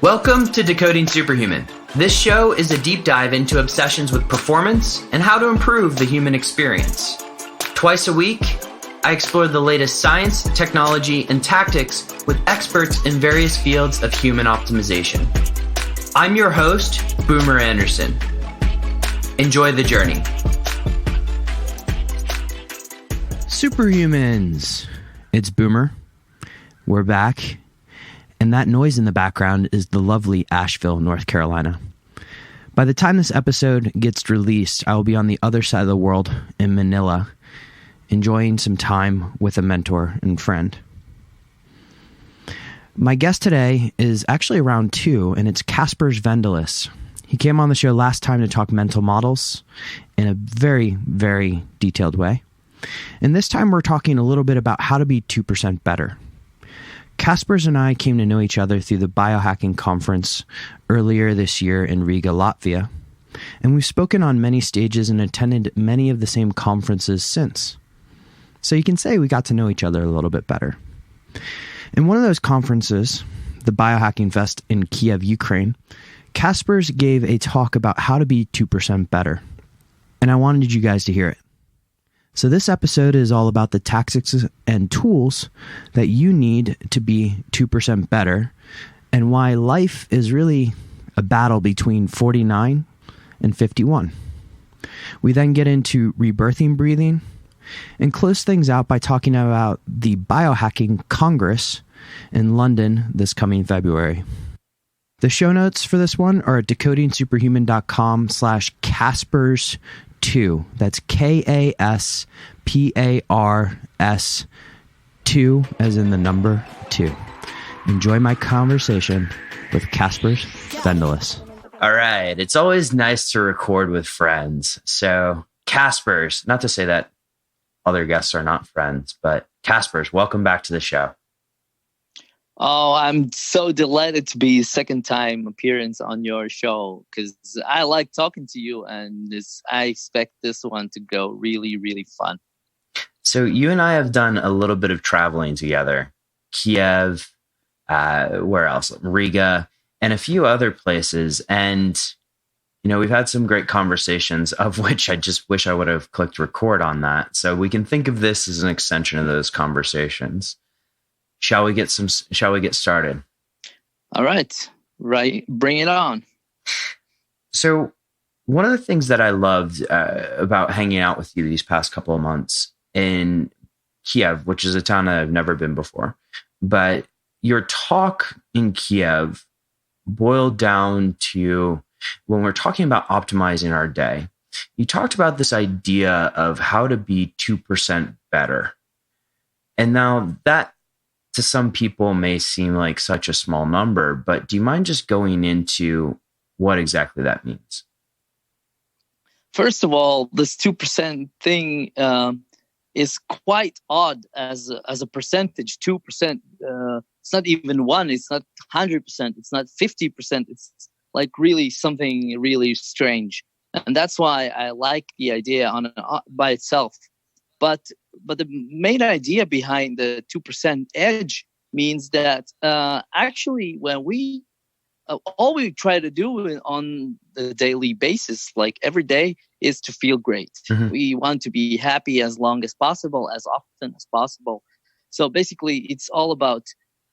Welcome to Decoding Superhuman. This show is a deep dive into obsessions with performance and how to improve the human experience. Twice a week, I explore the latest science, technology, and tactics with experts in various fields of human optimization. I'm your host, Boomer Anderson. Enjoy the journey. Superhumans. It's Boomer. We're back. And that noise in the background is the lovely Asheville, North Carolina. By the time this episode gets released, I will be on the other side of the world in Manila, enjoying some time with a mentor and friend. My guest today is actually round two, and it's Kaspars Vendelis. He came on the show last time to talk mental models in a very, very detailed way. And this time we're talking a little bit about how to be 2% better. Kaspars and I came to know each other through the Biohacking Congress earlier this year in Riga, Latvia, and we've spoken on many stages and attended many of the same conferences since. So you can say we got to know each other a little bit better. In one of those conferences, the Biohacking Fest in Kiev, Ukraine, Kaspars gave a talk about how to be 2% better, and I wanted you guys to hear it. So this episode is all about the tactics and tools that you need to be 2% better, and why life is really a battle between 49 and 51. We then get into rebirthing breathing and close things out by talking about the Biohacking Congress in London this coming February. The show notes for this one are at decodingsuperhuman.com/Kaspars2. That's Kaspars 2 as in the number 2. Enjoy my conversation with Kaspars Vendelis. All right. It's always nice to record with friends. So Kaspars, not to say that other guests are not friends, but Kaspars, welcome back to the show. Oh, I'm so delighted to be second time appearance on your show because I like talking to you, and I expect this one to go really, really fun. So you and I have done a little bit of traveling together. Kiev, where else? Riga, and a few other places. And, you know, we've had some great conversations, of which I just wish I would have clicked record on that. So we can think of this as an extension of those conversations. Shall we get started? All right. Bring it on. So one of the things that I loved about hanging out with you these past couple of months in Kiev, which is a town that I've never been before, but your talk in Kiev boiled down to, when we're talking about optimizing our day, you talked about this idea of how to be 2% better. And now that, to some people, may seem like such a small number, but do you mind just going into what exactly that means? First of all, this 2% thing is quite odd as a percentage. 2%, it's not even 1, it's not 100%, it's not 50%. It's like really something really strange. And that's why I like the idea by itself. But the main idea behind the 2% edge means that actually when we all we try to do on the daily basis, like every day, is to feel great. Mm-hmm. We want to be happy as long as possible, as often as possible. So basically, it's all about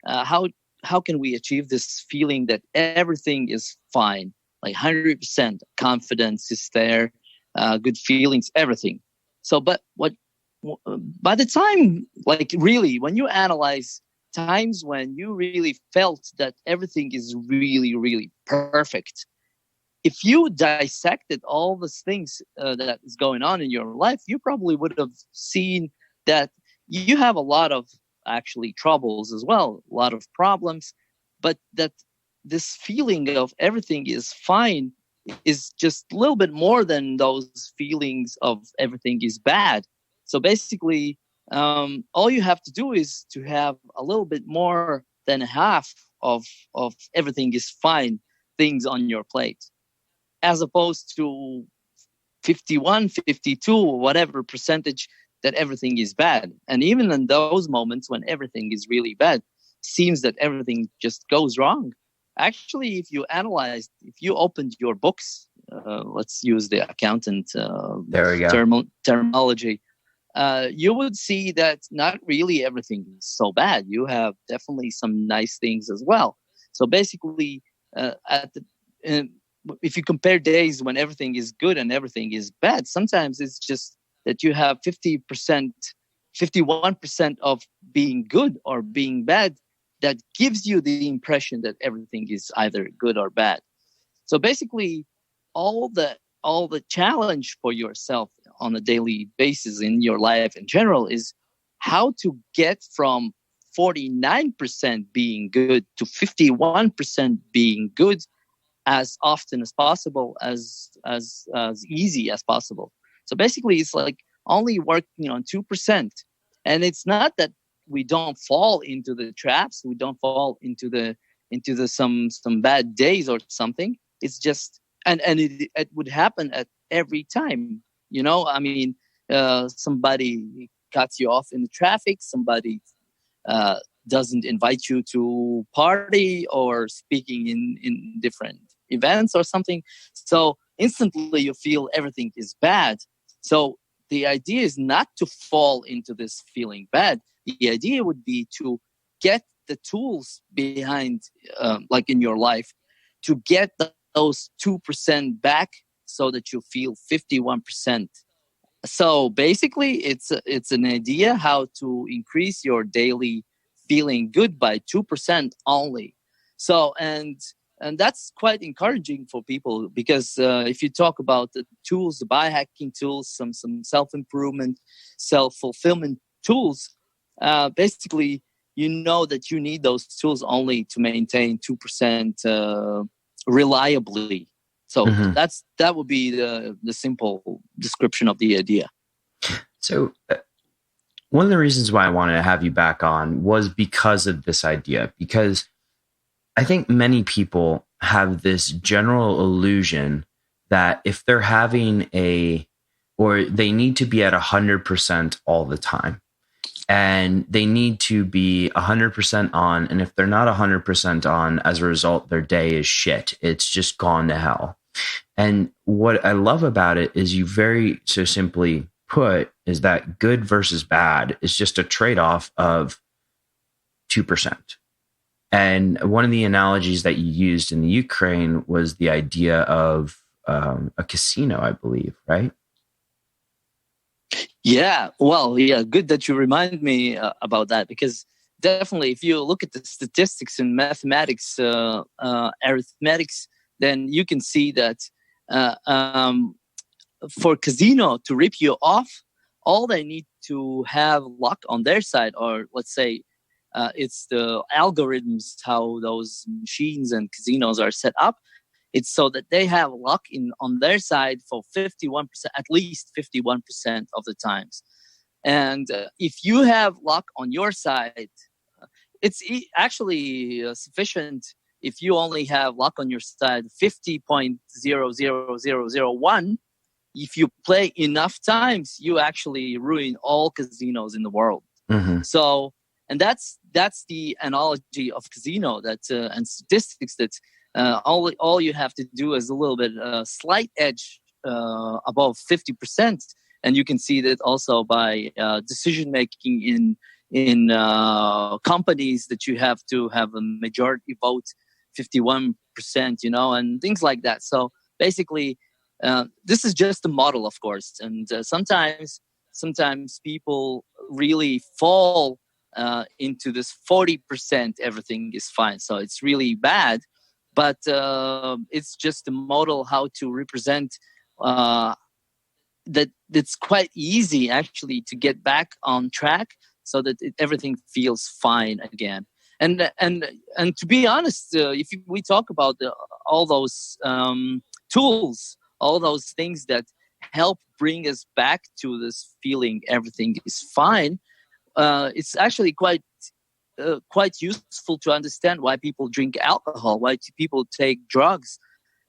how can we achieve this feeling that everything is fine, like 100% confidence is there, good feelings, everything. So, but by the time, like really, when you analyze times when you really felt that everything is really, really perfect, if you dissected all these things that is going on in your life, you probably would have seen that you have a lot of actually troubles as well, a lot of problems, but that this feeling of everything is fine is just a little bit more than those feelings of everything is bad. So basically, all you have to do is to have a little bit more than half of everything is fine things on your plate, as opposed to 51, 52, whatever percentage that everything is bad. And even in those moments when everything is really bad, seems that everything just goes wrong. actually, if you opened your books, let's use the accountant There we go. terminology, you would see that not really everything is so bad. You have definitely some nice things as well. So basically, uh, if you compare days when everything is good and everything is bad, sometimes it's just that you have 50%, 51% of being good or being bad that gives you the impression that everything is either good or bad. So basically, all the challenge for yourself on a daily basis in your life in general is how to get from 49% being good to 51% being good as often as possible, as easy as possible. So basically, it's like only working on 2%, and it's not that we don't fall into the traps, we don't fall into the some bad days or something. It's just and it would happen at every time. You know, I mean, somebody cuts you off in the traffic, somebody uh, doesn't invite you to party or speaking in different events or something. So instantly you feel everything is bad. So the idea is not to fall into this feeling bad. The idea would be to get the tools behind, like in your life, to get those 2% back so that you feel 51%. So basically, it's an idea how to increase your daily feeling good by 2% only. So and that's quite encouraging for people because if you talk about the tools, the biohacking tools, some self improvement, self fulfillment tools, basically you know that you need those tools only to maintain 2% reliably. So that would be the simple description of the idea. So one of the reasons why I wanted to have you back on was because of this idea, because I think many people have this general illusion that if they're having or they need to be at 100% all the time, and they need to be 100% on. And if they're not 100% on, as a result, their day is shit. It's just gone to hell. And what I love about it is you very so simply put is that good versus bad is just a trade-off of 2%. And one of the analogies that you used in the Ukraine was the idea of a casino, I believe, right? Yeah, well, yeah, good that you remind me about that because definitely, if you look at the statistics in mathematics, arithmetics, then you can see that for casino to rip you off, all they need to have luck on their side, or let's say it's the algorithms, how those machines and casinos are set up. It's so that they have luck on their side for 51%, at least 51% of the times. And if you have luck on your side, it's actually sufficient if you only have luck on your side 50.00001. If you play enough times, you actually ruin all casinos in the world. So, and that's the analogy of casino and statistics that all you have to do is a little bit slight edge above 50%, and you can see that also by decision making in companies that you have to have a majority vote 51%, and things like that. So basically, this is just a model, of course, and sometimes people really fall into this 40% everything is fine. So it's really bad, but it's just a model how to represent that it's quite easy actually to get back on track so that everything feels fine again. And to be honest, if we talk about all those tools, all those things that help bring us back to this feeling everything is fine, it's actually quite useful to understand why people drink alcohol, why people take drugs,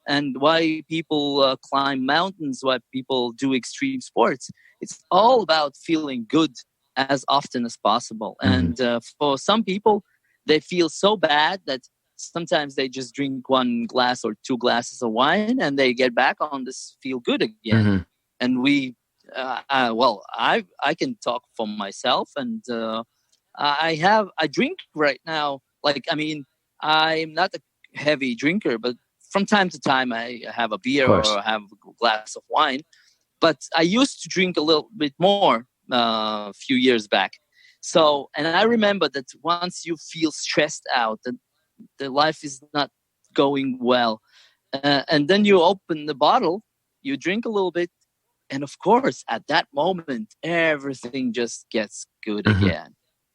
and why people climb mountains, why people do extreme sports. It's all about feeling good as often as possible. And for some people, they feel so bad that sometimes they just drink one glass or two glasses of wine and they get back on this feel good again. Mm-hmm. And I can talk for myself, and I drink right now. I'm not a heavy drinker, but from time to time I have a beer or have a glass of wine. But I used to drink a little bit more a few years back. So, and I remember that once you feel stressed out, that the life is not going well, and then you open the bottle, you drink a little bit, and of course, at that moment, everything just gets good again,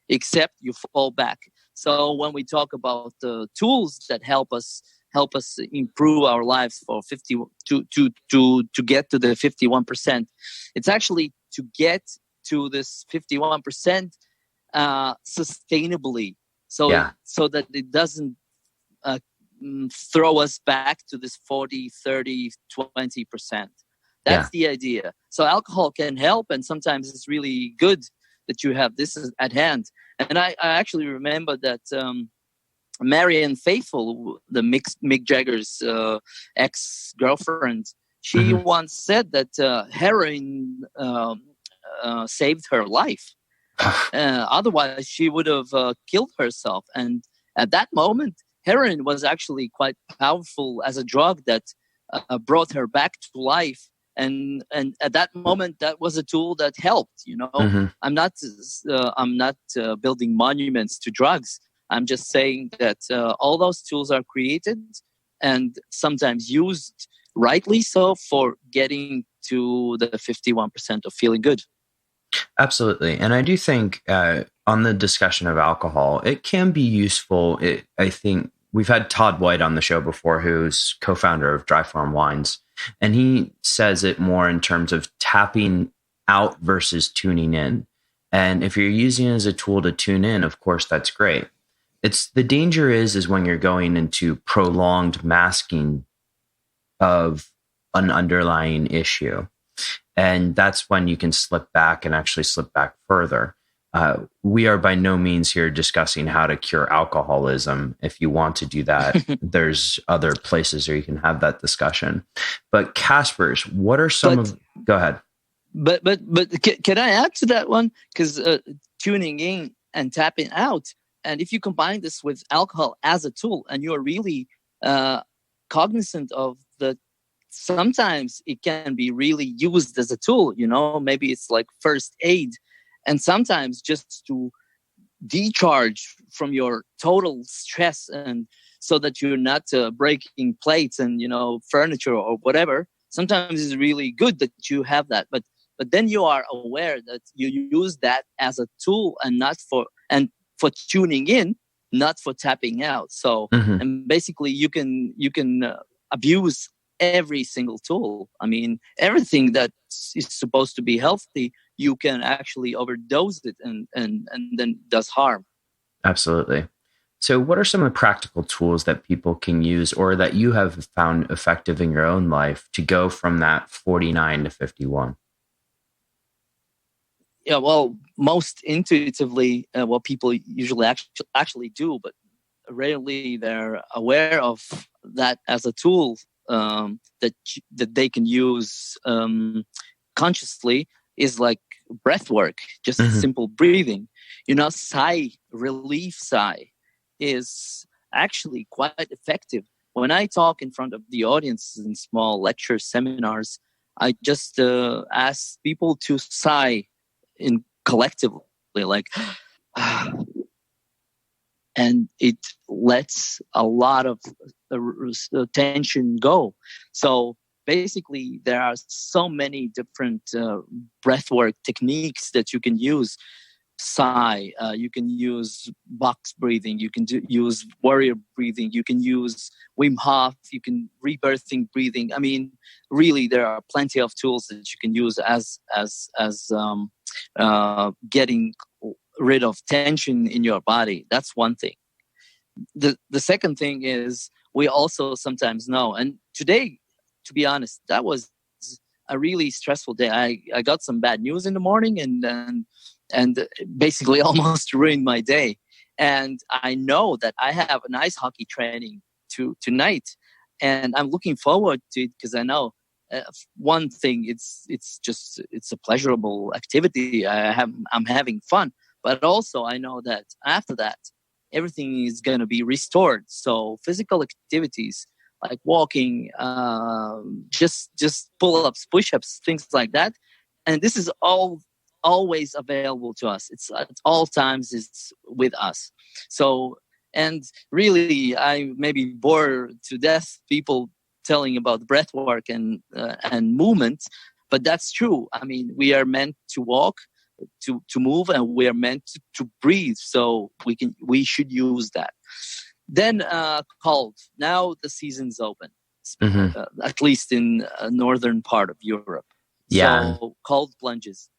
except you fall back. So when we talk about the tools that help us improve our lives for 50 to get to the 51%, it's actually to get to this 51% sustainably, so that it doesn't throw us back to this 40, 30, 20%. That's the idea. So alcohol can help, and sometimes it's really good that you have this at hand. And I actually remember that Marianne Faithfull, the Mick Jagger's ex-girlfriend, she once said that heroin saved her life. Otherwise, she would have killed herself. And at that moment, heroin was actually quite powerful as a drug that brought her back to life. And at that moment, that was a tool that helped. I'm not building monuments to drugs. I'm just saying that all those tools are created and sometimes used rightly so for getting to the 51% of feeling good. Absolutely. And I do think on the discussion of alcohol, it can be useful. I think we've had Todd White on the show before, who's co-founder of Dry Farm Wines. And he says it more in terms of tapping out versus tuning in. And if you're using it as a tool to tune in, of course, that's great. The danger is when you're going into prolonged masking of an underlying issue. And that's when you can slip back and actually slip back further. We are by no means here discussing how to cure alcoholism. If you want to do that, there's other places where you can have that discussion. But Kaspars, what are go ahead. But can I add to that one? Because tuning in and tapping out, and if you combine this with alcohol as a tool, and you're really cognizant of the, sometimes it can be really used as a tool, maybe it's like first aid, and sometimes just to decharge from your total stress, and so that you're not breaking plates and furniture or whatever. Sometimes it's really good that you have that, but then you are aware that you use that as a tool and not for tuning in, not for tapping out. So and basically you can abuse every single tool. I mean, everything that is supposed to be healthy, you can actually overdose it and then does harm. Absolutely. So what are some of the practical tools that people can use or that you have found effective in your own life to go from that 49 to 51? Yeah, well, most intuitively, what people usually actually do, but rarely they're aware of that as a tool that they can use consciously, is like breath work, just simple breathing. Relief sigh is actually quite effective. When I talk in front of the audience in small lectures, seminars, I just ask people to sigh in collectively, like, and it lets a lot of tension go. So basically, there are so many different breathwork techniques that you can use. Sigh, you can use box breathing, you can use warrior breathing, you can use Wim Hof, you can rebirthing breathing. I mean, really, there are plenty of tools that you can use as getting rid of tension in your body. That's one thing. The second thing is, we also sometimes know, and today, to be honest, that was a really stressful day. I got some bad news in the morning and basically almost ruined my day. And I know that I have an ice hockey training tonight, and I'm looking forward to it because I know one thing, it's a pleasurable activity. I'm having fun, but also I know that after that everything is going to be restored. So physical activities like walking, just pull-ups, push-ups, things like that, and this is always available to us. It's at all times, it's with us. So, and really, I maybe bore to death people telling about breath work and movement, but that's true. I mean, we are meant to walk, to move, and we are meant to breathe. So we should use that. Then cold. Now the season's open, at least in northern part of Europe. Yeah. So cold plunges.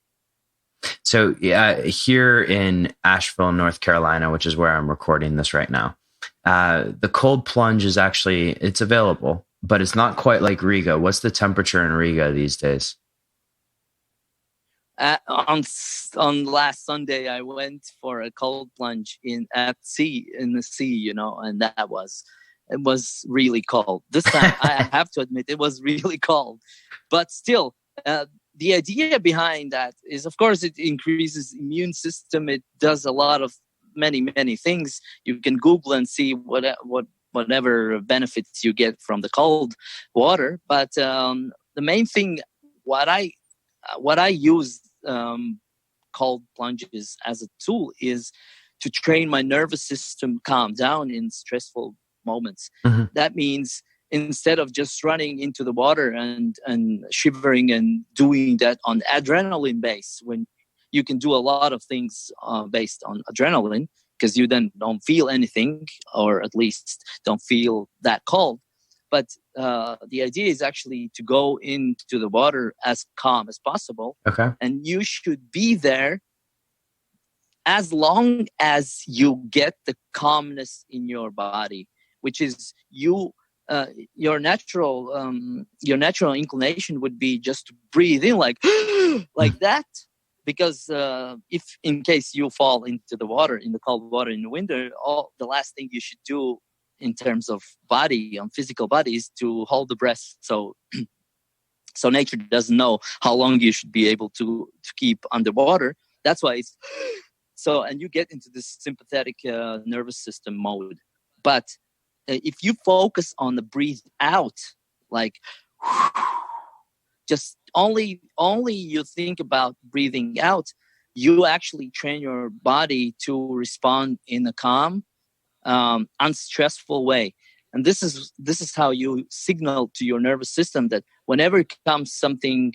So here in Asheville, North Carolina, which is where I'm recording this right now, the cold plunge is actually, it's available, but it's not quite like Riga. What's the temperature in Riga these days? On last Sunday, I went for a cold plunge in the sea, and it was really cold. This time, I have to admit, it was really cold, but still, the idea behind that is, of course, it increases immune system. It does a lot of many things. You can Google and see whatever benefits you get from the cold water. But the main thing, what I use cold plunges as a tool is to train my nervous system calm down in stressful moments. That means instead of just running into the water and shivering and doing that on adrenaline base, when you can do a lot of things based on adrenaline, because you then don't feel anything, or at least don't feel that cold. But the idea is actually to go into the water as calm as possible. Okay. And you should be there as long as you get the calmness in your body, which is your natural inclination would be just to breathe in like that, because if in case you fall into the water, in the cold water in the winter, the last thing you should do in terms of physical body is to hold the breath. So nature doesn't know how long you should be able to keep underwater. That's why it's so, and you get into this sympathetic nervous system mode. But if you focus on the breathe out, like just only you think about breathing out, you actually train your body to respond in a calm, unstressful way. And this is how you signal to your nervous system that whenever it comes something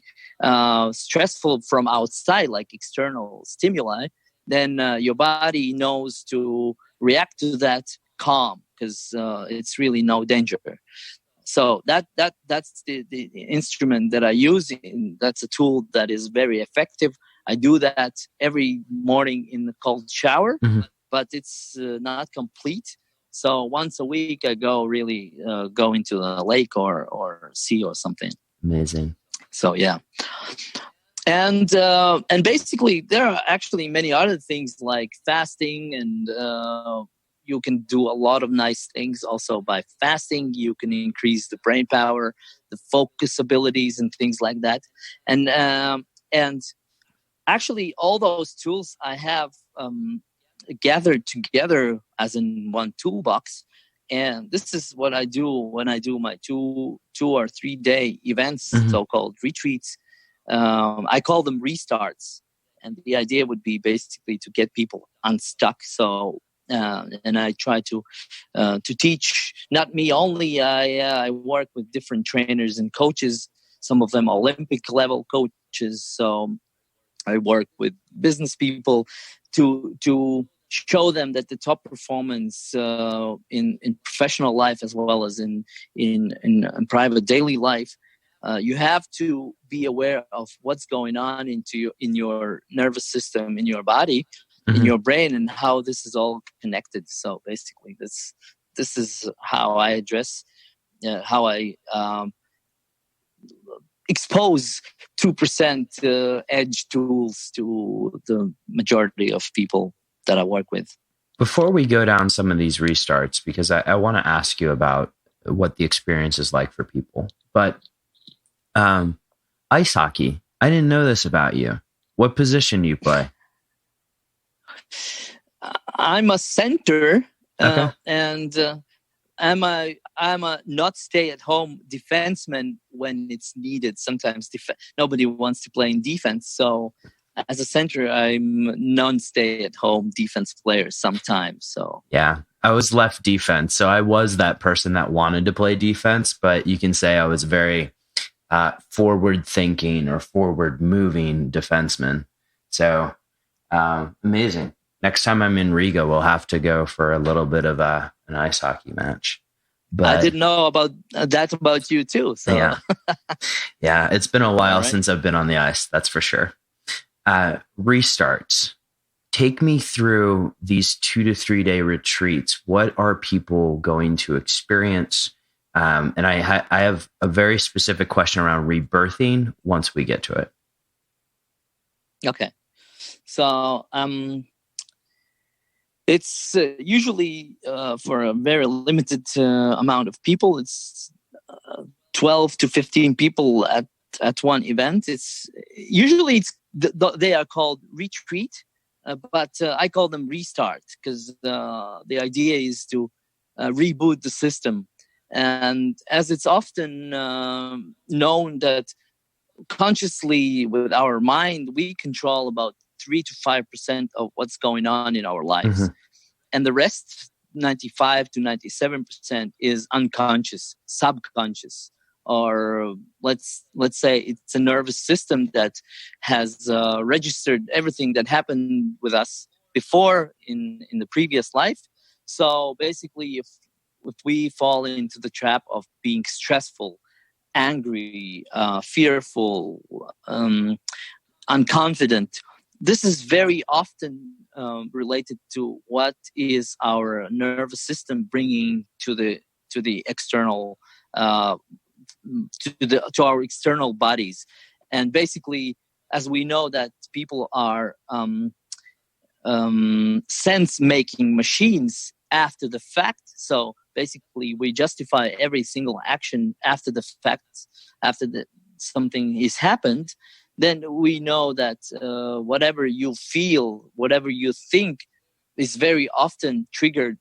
stressful from outside, like external stimuli, then your body knows to react to that calm, because it's really no danger. So that's the instrument that I use. That's a tool that is very effective. I do that every morning in the cold shower, but it's not complete. So once a week, I go into a lake or sea or something. Amazing. So yeah. And basically, there are actually many other things like fasting, and you can do a lot of nice things also by fasting. You can increase the brain power, the focus abilities, and things like that. And actually, all those tools I have gathered together as in one toolbox. And this is what I do when I do my 2 or 3 day events, so-called retreats. I call them restarts, and the idea would be basically to get people unstuck. So, and I try to teach, not me only. I work with different trainers and coaches. Some of them Olympic level coaches. So I work with business people to show them that the top performance in professional life as well as in private daily life. You have to be aware of what's going on in your nervous system, in your body, in your brain, and how this is all connected. So basically, this is how I address, how I expose 2% edge tools to the majority of people that I work with. Before we go down some of these restarts, because I want to ask you about what the experience is like for people, but ice hockey, I didn't know this about you. What position do you play? I'm a center, Okay. and I'm a not stay at home defenseman when it's needed. Sometimes nobody wants to play in defense, so as a center, I'm non stay at home defense player sometimes. So yeah, I was left defense, so I was that person that wanted to play defense, but you can say I was very forward thinking or forward moving defenseman. So amazing. Next time I'm in Riga, we'll have to go for a little bit of an ice hockey match. But I didn't know about that about you too. So yeah, it's been a while since I've been on the ice. That's for sure. Restarts. Take me through these 2 to 3 day retreats. What are people going to experience? And I have a very specific question around rebirthing once we get to it. Okay. So it's usually for a very limited amount of people. It's 12 to 15 people at one event. It's usually they are called retreat, but I call them restart because the idea is to reboot the system. And as it's often known that consciously with our mind, we control about 3 to 5% of what's going on in our lives. Mm-hmm. And the rest, 95 to 97%, is unconscious, subconscious. Or let's say it's a nervous system that has registered everything that happened with us before in the previous life. So basically, if we fall into the trap of being stressful, angry, fearful, unconfident, this is very often related to what is our nervous system bringing to the external to our external bodies. And basically, as we know that people are sense making machines after the fact, so basically we justify every single action after the fact, after something has happened. Then we know that whatever you feel, whatever you think, is very often triggered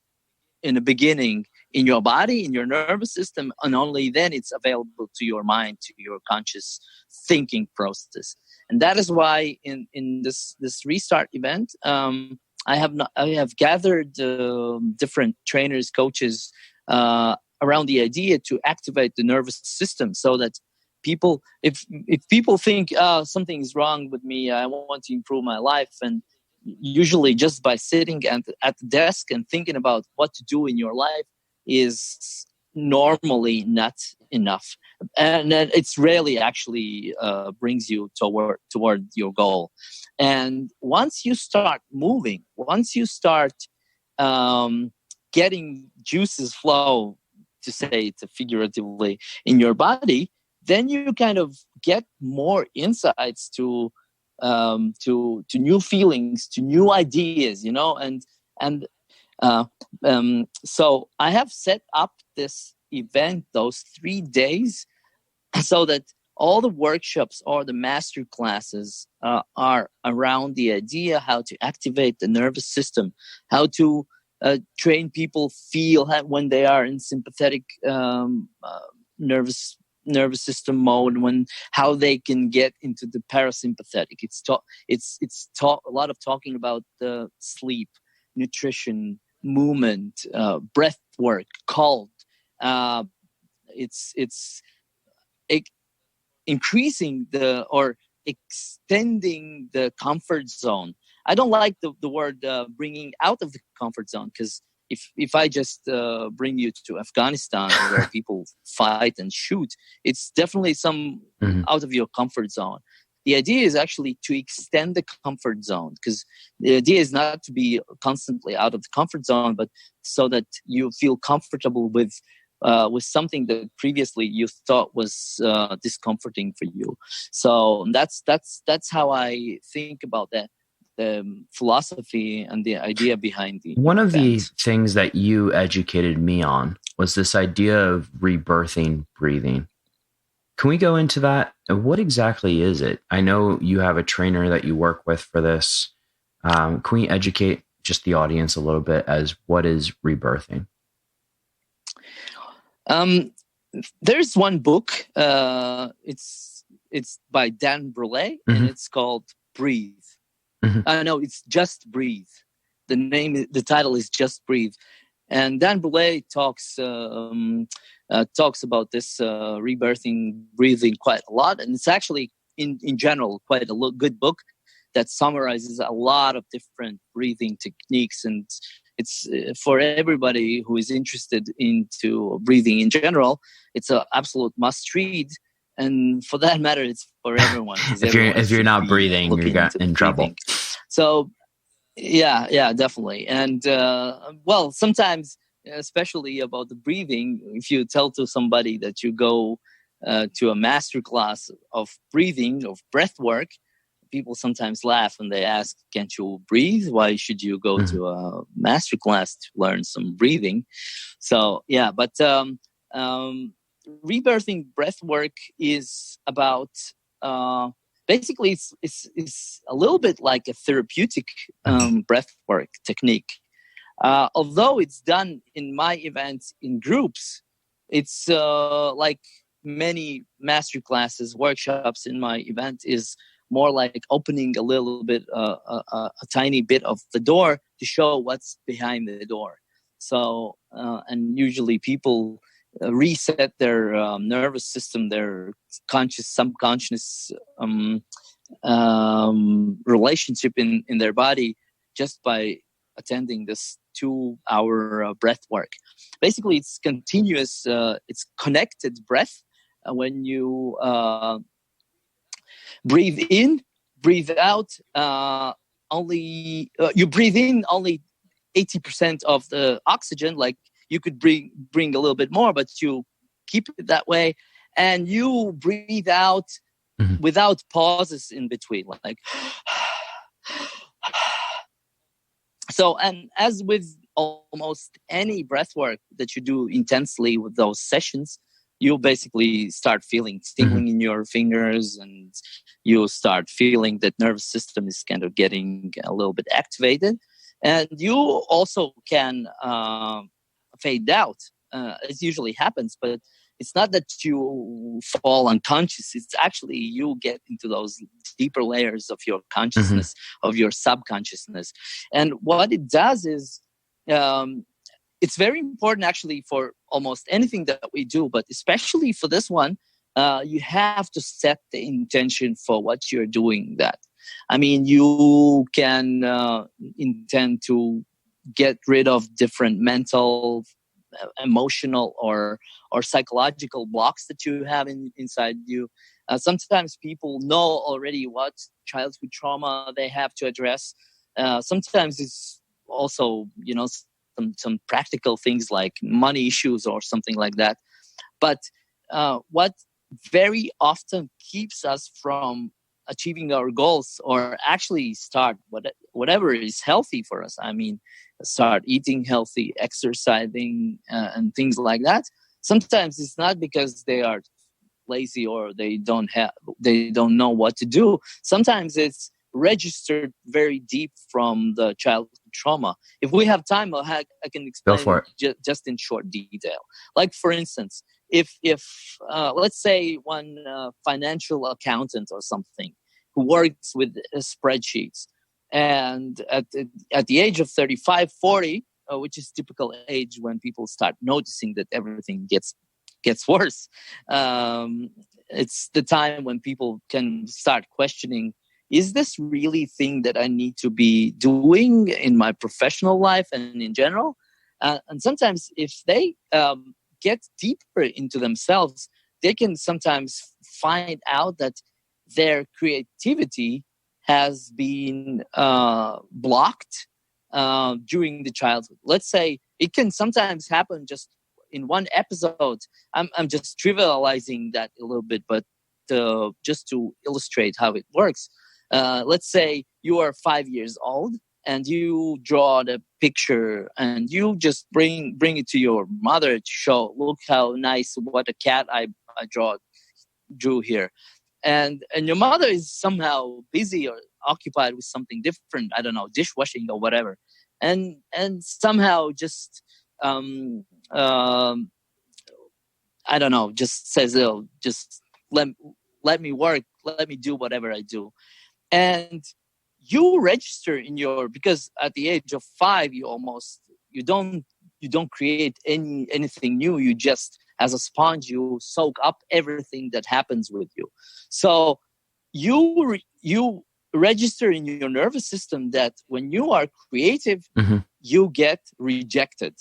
in the beginning in your body, in your nervous system, and only then it's available to your mind, to your conscious thinking process. And that is why in this restart event, I have gathered different trainers, coaches around the idea to activate the nervous system, so that people, if people think something is wrong with me, I want to improve my life, and usually just by sitting at the desk and thinking about what to do in your life is normally not enough, and it's rarely actually brings you toward your goal. And once you start moving, once you start getting juices flow, to say it figuratively, in your body, then you kind of get more insights to new feelings, to new ideas, so I have set up this event, those 3 days, so that all the workshops or the master classes are around the idea how to activate the nervous system, how to train people feel when they are in sympathetic nervous system mode, how they can get into the parasympathetic. It's a lot of talking about the sleep, nutrition, movement, breath work, cold. It's increasing or extending the comfort zone. I don't like the word bringing out of the comfort zone, because if I just bring you to Afghanistan where people fight and shoot, it's definitely some out of your comfort zone. The idea is actually to extend the comfort zone, because the idea is not to be constantly out of the comfort zone, but so that you feel comfortable with something that previously you thought was discomforting for you. So that's how I think about that. philosophy and the idea behind the One of the event. things that you educated me on was this idea of rebirthing breathing. Can we go into that? What exactly is it? I know you have a trainer that you work with for this. Can we educate just the audience a little bit as what is rebirthing? There's one book. It's by Dan Brule, and it's called Breathe. No, it's Just Breathe. The title is Just Breathe, and Dan Brule talks about this rebirthing breathing quite a lot, and it's actually in general quite a good book that summarizes a lot of different breathing techniques, and it's for everybody who is interested into breathing in general. It's an absolute must read. And for that matter, it's for everyone. If you're not breathing, you're in trouble. So, yeah, definitely. And well, sometimes, especially about the breathing, if you tell to somebody that you go to a master class of breathing, of breath work, people sometimes laugh and they ask, "Can't you breathe? Why should you go to a master class to learn some breathing?" So, yeah, but rebirthing breath work is about basically it's a little bit like a therapeutic breath work technique. Although it's done in my events in groups, it's like many master classes, workshops in my event is more like opening a little bit, a tiny bit of the door to show what's behind the door. So, and usually people reset their nervous system, their conscious, subconscious relationship in their body just by attending this 2-hour breath work. Basically, it's continuous, it's connected breath. When you breathe in, breathe out, you breathe in only 80% of the oxygen, like you could bring a little bit more, but you keep it that way. And you breathe out without pauses in between, like. So, and as with almost any breath work that you do intensely with those sessions, you'll basically start feeling tingling in your fingers, and you'll start feeling that nervous system is kind of getting a little bit activated. And you also can fade out. It usually happens, but it's not that you fall unconscious. It's actually you get into those deeper layers of your consciousness, of your subconsciousness. And what it does is, it's very important actually for almost anything that we do, but especially for this one, you have to set the intention for what you're doing that. I mean, you can intend to get rid of different mental, emotional, or psychological blocks that you have inside you. Sometimes people know already what childhood trauma they have to address. Sometimes it's also, some practical things like money issues or something like that. But what very often keeps us from achieving our goals, or actually start whatever is healthy for us, I mean, start eating healthy, exercising, and things like that, sometimes it's not because they are lazy or they don't know what to do. Sometimes it's registered very deep from the childhood trauma. If we have time, I can explain it just in short detail. Like, for instance, if let's say one financial accountant or something who works with spreadsheets, and at the age of 35, 40, which is typical age when people start noticing that everything gets worse, it's the time when people can start questioning, is this really thing that I need to be doing in my professional life and in general? And sometimes if they get deeper into themselves, they can sometimes find out that their creativity has been blocked during the childhood. Let's say it can sometimes happen just in one episode. I'm just trivializing that a little bit, but just to illustrate how it works. Let's say you are 5 years old and you draw the picture and you just bring it to your mother to show, look how nice, what a cat I drew here. And your mother is somehow busy or occupied with something different. I don't know, dishwashing or whatever. And somehow just, I don't know, just says, oh, just let me work, let me do whatever I do. And you register in your, because at the age of 5, you don't create anything new. You just, as a sponge, you soak up everything that happens with you. So you register in your nervous system that when you are creative, you get rejected.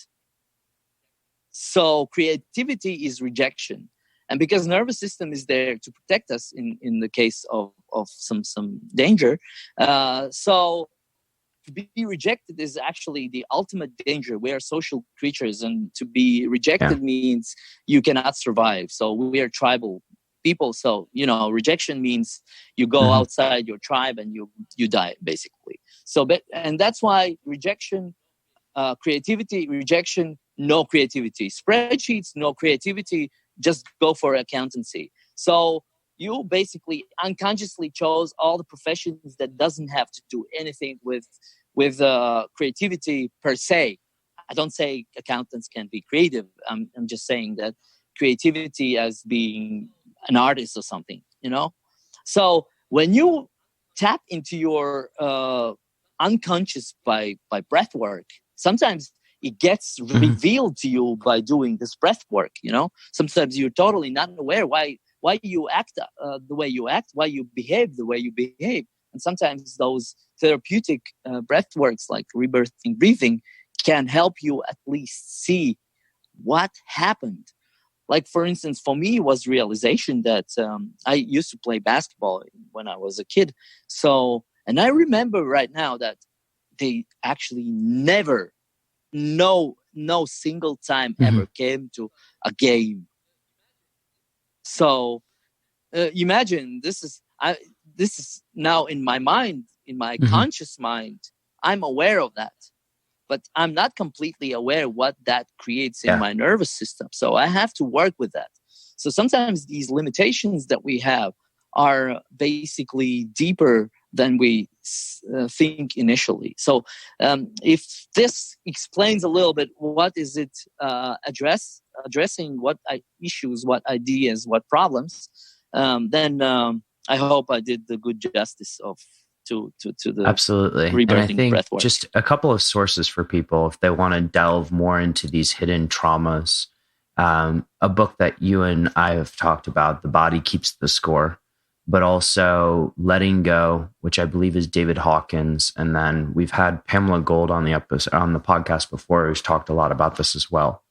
So creativity is rejection. And because nervous system is there to protect us in the case of some danger, so to be rejected is actually the ultimate danger. We are social creatures, and to be rejected means you cannot survive. So we are tribal people. So, rejection means you go outside your tribe and you die, basically. So, and that's why rejection, creativity, rejection, no creativity. Spreadsheets, no creativity, just go for accountancy. So you basically unconsciously chose all the professions that doesn't have to do anything with creativity per se. I don't say accountants can be creative. I'm just saying that creativity as being an artist or something, So when you tap into your unconscious by breath work, sometimes it gets revealed to you by doing this breath work, Sometimes you're totally not aware why you act the way you act, why you behave the way you behave. And sometimes those therapeutic breath works like rebirthing breathing can help you at least see what happened. Like, for instance, for me, was realization that I used to play basketball when I was a kid. So, and I remember right now that they actually never, no single time ever came to a game. So imagine this is now in my mind, in my conscious mind. I'm aware of that, but I'm not completely aware what that creates in my nervous system. So I have to work with that. So sometimes these limitations that we have are basically deeper than we think initially. So if this explains a little bit, what is it addressing, what issues, what ideas, what problems, then I hope I did the good justice to the absolutely. And I think just a couple of sources for people if they want to delve more into these hidden traumas. A book that you and I have talked about, The Body Keeps the Score, but also Letting Go, which I believe is David Hawkins. And then we've had Pamela Gold on the podcast before, who's talked a lot about this as well.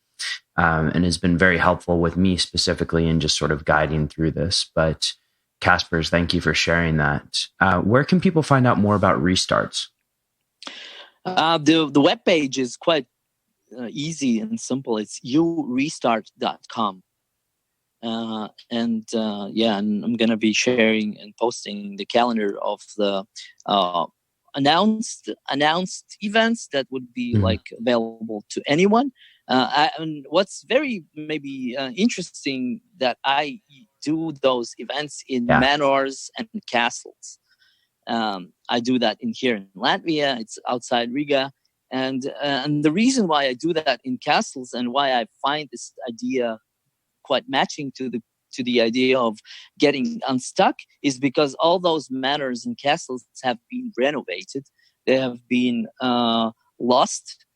And has been very helpful with me specifically in just sort of guiding through this. But Kaspars, thank you for sharing that. Where can people find out more about restarts? The webpage is quite easy and simple. It's yourestart.com. And I'm going to be sharing and posting the calendar of the announced events that would be available to anyone. And what's very maybe interesting that I do those events in manors and castles. I do that here in Latvia. It's outside Riga. And the reason why I do that in castles and why I find this idea quite matching to the idea of getting unstuck is because all those manors and castles have been renovated. They have been lost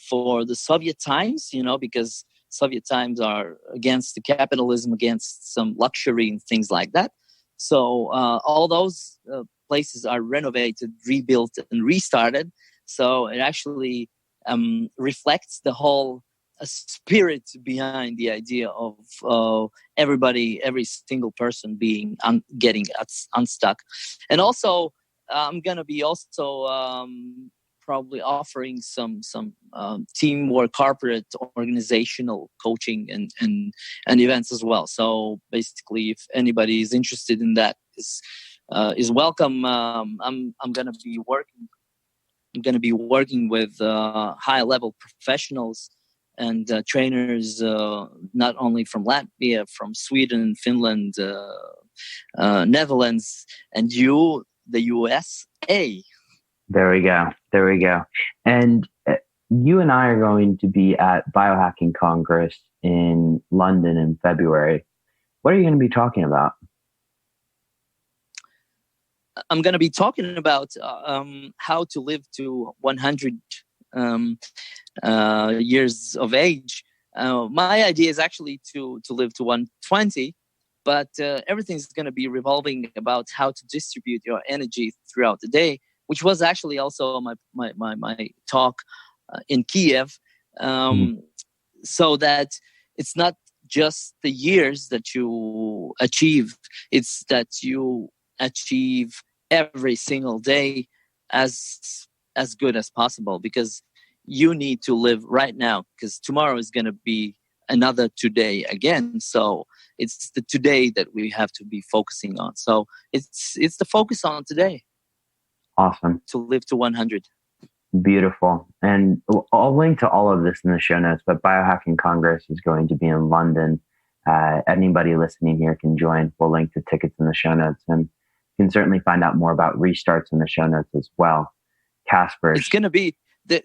for the Soviet times, because Soviet times are against the capitalism, against some luxury and things like that. So all those places are renovated, rebuilt, and restarted. So it actually reflects the whole spirit behind the idea of every single person being getting unstuck. And also, I'm going to be also probably offering some teamwork, corporate, organizational coaching and events as well. So basically, if anybody is interested in that, is is welcome. I'm going to be working. I'm going to be working with high-level professionals and trainers, not only from Latvia, from Sweden, Finland, Netherlands, and the USA. There we go. And you and I are going to be at Biohacking Congress in London in February. What are you going to be talking about? I'm going to be talking about how to live to 100 years of age. My idea is actually to live to 120, but everything's going to be revolving about how to distribute your energy throughout the day, which was actually also my talk in Kiev, so that it's not just the years that you achieve, it's that you achieve every single day as good as possible, because you need to live right now, because tomorrow is going to be another today again. So it's the today that we have to be focusing on. So it's the focus on today. Awesome. To live to 100. Beautiful. And I'll link to all of this in the show notes, but Biohacking Congress is going to be in London. Anybody listening here can join. We'll link to tickets in the show notes, and you can certainly find out more about restarts in the show notes as well. Kaspars. It's going to be the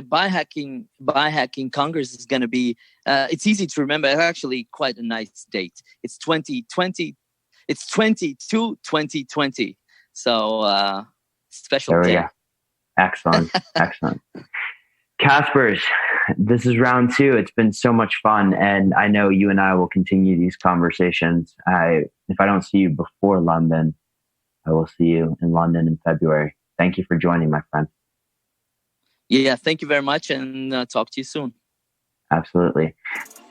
Biohacking Congress is going to be, it's easy to remember. It's actually quite a nice date. It's 2020. It's 2020. So, special there we day. Go. Excellent. Kaspars, this is round 2. It's been so much fun, and I know you and I will continue these conversations. If I don't see you before London, I will see you in London in February. Thank you for joining, my friend. Yeah, thank you very much, and talk to you soon. Absolutely.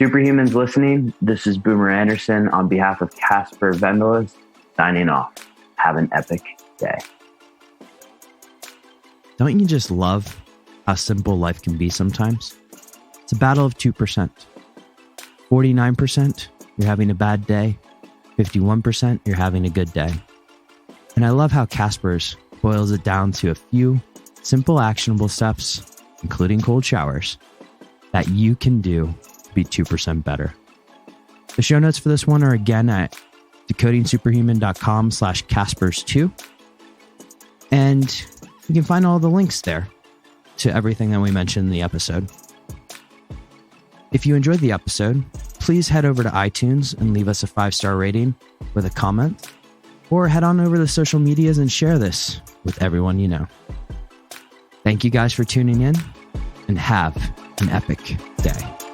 Superhumans listening, this is Boomer Anderson on behalf of Kaspars Vendelis, signing off. Have an epic day. Don't you just love how simple life can be sometimes? It's a battle of 2%. 49%, you're having a bad day. 51%, you're having a good day. And I love how Kaspars boils it down to a few simple actionable steps, including cold showers, that you can do to be 2% better. The show notes for this one are again at decodingsuperhuman.com/Kaspars2. And you can find all the links there to everything that we mentioned in the episode. If you enjoyed the episode, please head over to iTunes and leave us a 5-star rating with a comment, or head on over to the social medias and share this with everyone you know. Thank you guys for tuning in, and have an epic day.